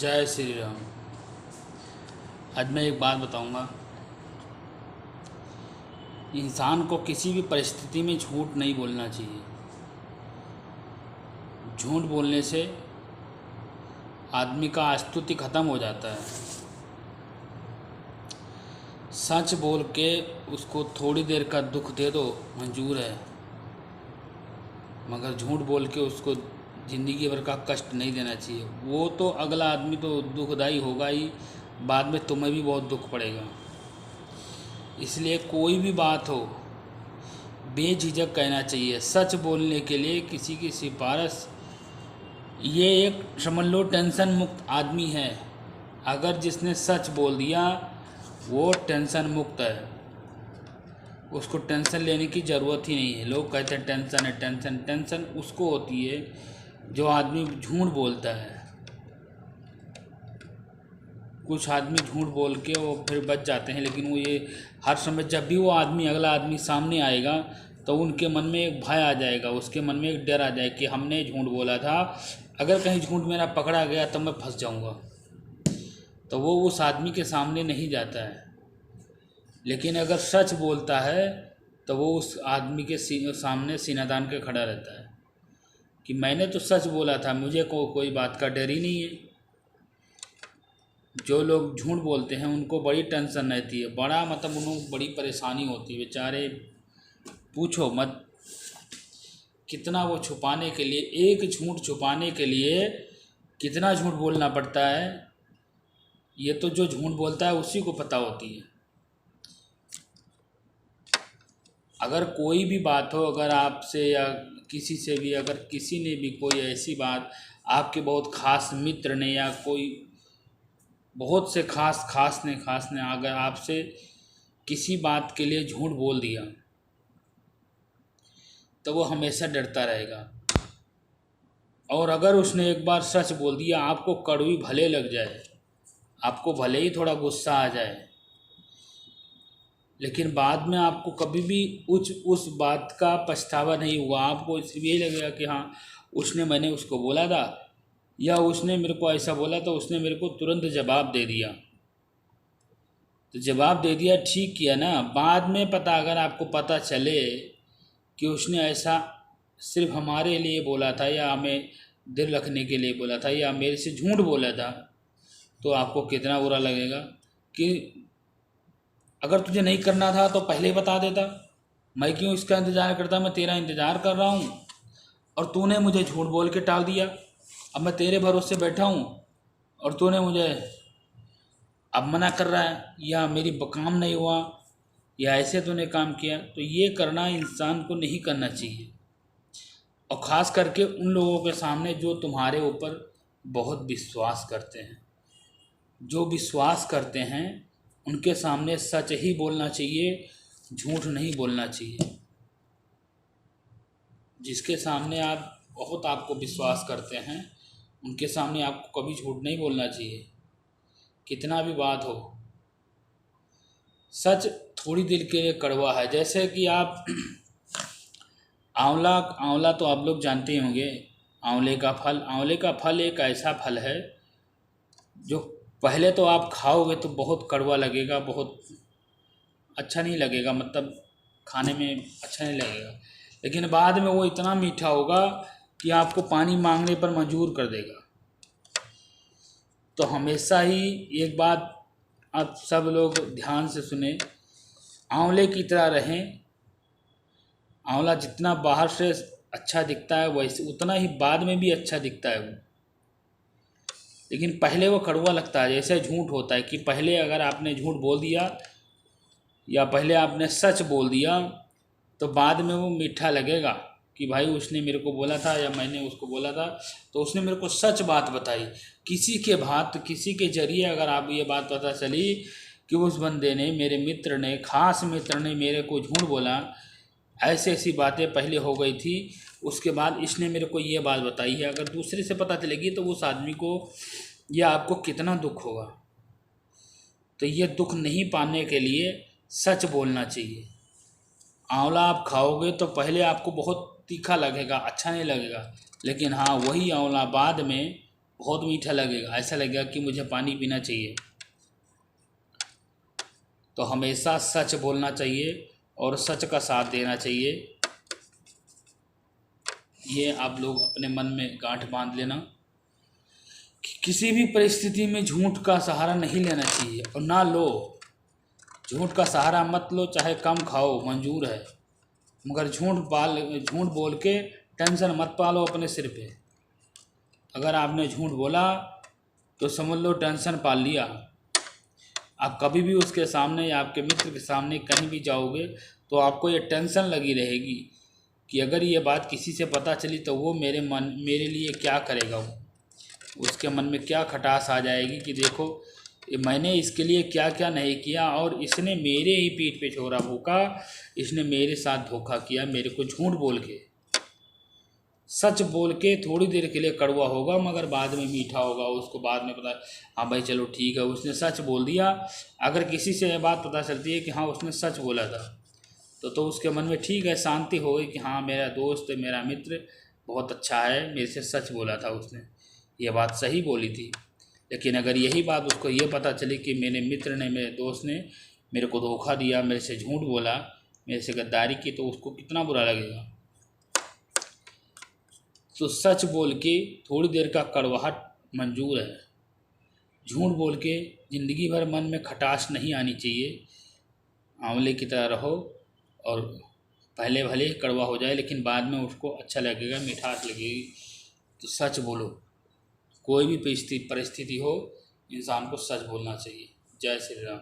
जय श्री राम। आज मैं एक बात बताऊंगा। इंसान को किसी भी परिस्थिति में झूठ नहीं बोलना चाहिए। झूठ बोलने से आदमी का अस्तित्व ख़त्म हो जाता है। सच बोल के उसको थोड़ी देर का दुख दे दो मंजूर है, मगर झूठ बोल के उसको ज़िंदगी भर का कष्ट नहीं देना चाहिए। वो तो अगला आदमी तो दुखदाई होगा ही, बाद में तुम्हें भी बहुत दुख पड़ेगा। इसलिए कोई भी बात हो बेझिझक कहना चाहिए। सच बोलने के लिए किसी की सिफारिश, ये एक समझ लो टेंशन मुक्त आदमी है। अगर जिसने सच बोल दिया वो टेंशन मुक्त है, उसको टेंशन लेने की ज़रूरत ही नहीं है। लोग कहते हैं टेंशन है, टेंशन टेंशन उसको होती है जो आदमी झूठ बोलता है। कुछ आदमी झूठ बोल के वो फिर बच जाते हैं, लेकिन वो ये हर समय जब भी वो आदमी अगला आदमी सामने आएगा तो उनके मन में एक भय आ जाएगा, उसके मन में एक डर आ जाए कि हमने झूठ बोला था, अगर कहीं झूठ मेरा पकड़ा गया तो मैं फंस जाऊंगा। तो वो उस आदमी के सामने नहीं जाता है। लेकिन अगर सच बोलता है तो वो उस आदमी के सामने सीना तान के खड़ा रहता है कि मैंने तो सच बोला था, मुझे कोई बात का डर ही नहीं है। जो लोग झूठ बोलते हैं उनको बड़ी टेंशन रहती है, बड़ा मतलब उनको बड़ी परेशानी होती है बेचारे, पूछो मत। कितना वो छुपाने के लिए, एक झूठ छुपाने के लिए कितना झूठ बोलना पड़ता है, ये तो जो झूठ बोलता है उसी को पता होती है। अगर कोई भी बात हो, अगर आपसे या किसी से भी, अगर किसी ने भी कोई ऐसी बात आपके बहुत खास मित्र ने या कोई बहुत से खास ने अगर आपसे किसी बात के लिए झूठ बोल दिया तो वो हमेशा डरता रहेगा। और अगर उसने एक बार सच बोल दिया, आपको कड़वी भले लग जाए, आपको भले ही थोड़ा गुस्सा आ जाए, लेकिन बाद में आपको कभी भी उस बात का पछतावा नहीं हुआ। आपको इसलिए लगेगा कि हाँ मैंने उसको बोला था, या उसने मेरे को ऐसा बोला तो उसने मेरे को तुरंत जवाब दे दिया। तो जवाब दे दिया, ठीक किया ना। बाद में पता, अगर आपको पता चले कि उसने ऐसा सिर्फ हमारे लिए बोला था या हमें दिल रखने के लिए बोला था या मेरे से झूठ बोला था, तो आपको कितना बुरा लगेगा कि अगर तुझे नहीं करना था तो पहले ही बता देता। मैं क्यों इसका इंतज़ार करता, मैं तेरा इंतज़ार कर रहा हूँ और तूने मुझे झूठ बोल के टाल दिया। अब मैं तेरे भरोसे बैठा हूँ और तूने मुझे अब मना कर रहा है, या मेरी काम नहीं हुआ, या ऐसे तूने काम किया। तो ये करना इंसान को नहीं करना चाहिए, और ख़ास करके उन लोगों के सामने जो तुम्हारे ऊपर बहुत विश्वास करते हैं। जो विश्वास करते हैं उनके सामने सच ही बोलना चाहिए, झूठ नहीं बोलना चाहिए। जिसके सामने आप बहुत आपको विश्वास करते हैं उनके सामने आपको कभी झूठ नहीं बोलना चाहिए, कितना भी बात हो। सच थोड़ी देर के लिए कड़वा है। जैसे कि आप आंवला तो आप लोग जानते ही होंगे। आंवले का फल एक ऐसा फल है जो पहले तो आप खाओगे तो बहुत कड़वा लगेगा, बहुत अच्छा नहीं लगेगा, मतलब खाने में अच्छा नहीं लगेगा, लेकिन बाद में वो इतना मीठा होगा कि आपको पानी मांगने पर मजबूर कर देगा। तो हमेशा ही एक बात आप सब लोग ध्यान से सुने, आंवले की तरह रहें। आंवला जितना बाहर से अच्छा दिखता है वैसे उतना ही बाद में भी अच्छा दिखता है वो, लेकिन पहले वो कड़वा लगता है। जैसे झूठ होता है कि पहले अगर आपने झूठ बोल दिया या पहले आपने सच बोल दिया तो बाद में वो मीठा लगेगा कि भाई उसने मेरे को बोला था या मैंने उसको बोला था, तो उसने मेरे को सच बात बताई। किसी के जरिए अगर आप ये बात पता चली कि उस बंदे ने, मेरे मित्र ने, खास मित्र ने मेरे को झूठ बोला, ऐसी ऐसी बातें पहले हो गई थी, उसके बाद इसने मेरे को ये बात बताई है। अगर दूसरे से पता चलेगी तो उस आदमी को या आपको कितना दुख होगा। तो ये दुख नहीं पाने के लिए सच बोलना चाहिए। आंवला आप खाओगे तो पहले आपको बहुत तीखा लगेगा, अच्छा नहीं लगेगा, लेकिन हाँ वही आंवला बाद में बहुत मीठा लगेगा, ऐसा लगेगा कि मुझे पानी पीना चाहिए। तो हमेशा सच बोलना चाहिए और सच का साथ देना चाहिए। ये आप लोग अपने मन में गांठ बांध लेना कि किसी भी परिस्थिति में झूठ का सहारा नहीं लेना चाहिए, और ना लो। झूठ का सहारा मत लो, चाहे कम खाओ, मंजूर है, मगर झूठ बोल के टेंशन मत पालो अपने सिर पे। अगर आपने झूठ बोला तो समझ लो टेंशन पाल लिया। आप कभी भी उसके सामने या आपके मित्र के सामने कहीं भी जाओगे तो आपको ये टेंशन लगी रहेगी कि अगर ये बात किसी से पता चली तो वो मेरे लिए क्या करेगा। वो उसके मन में क्या खटास आ जाएगी कि देखो मैंने इसके लिए क्या क्या नहीं किया, और इसने मेरे ही पीठ पे छोरा भूखा, इसने मेरे साथ धोखा किया, मेरे को झूठ बोल के। सच बोल के थोड़ी देर के लिए कड़वा होगा मगर बाद में मीठा होगा। उसको बाद में पता, हाँ भाई चलो ठीक है उसने सच बोल दिया। अगर किसी से ये बात पता चलती है कि हाँ उसने सच बोला था तो उसके मन में ठीक है शांति हो गई कि हाँ मेरा दोस्त मेरा मित्र बहुत अच्छा है, मेरे से सच बोला था, उसने ये बात सही बोली थी। लेकिन अगर यही बात उसको ये पता चली कि मेरे मित्र ने मेरे दोस्त ने मेरे को धोखा दिया, मेरे से झूठ बोला, मेरे से गद्दारी की, तो उसको कितना बुरा लगेगा। तो सच बोल के थोड़ी देर का कड़वाहट मंजूर है। झूठ बोल के ज़िंदगी भर मन में खटास नहीं आनी चाहिए। आंवले की तरह रहो और पहले भले ही कड़वा हो जाए लेकिन बाद में उसको अच्छा लगेगा, मिठास लगेगी। तो सच बोलो, कोई भी परिस्थिति हो इंसान को सच बोलना चाहिए। जय श्री राम।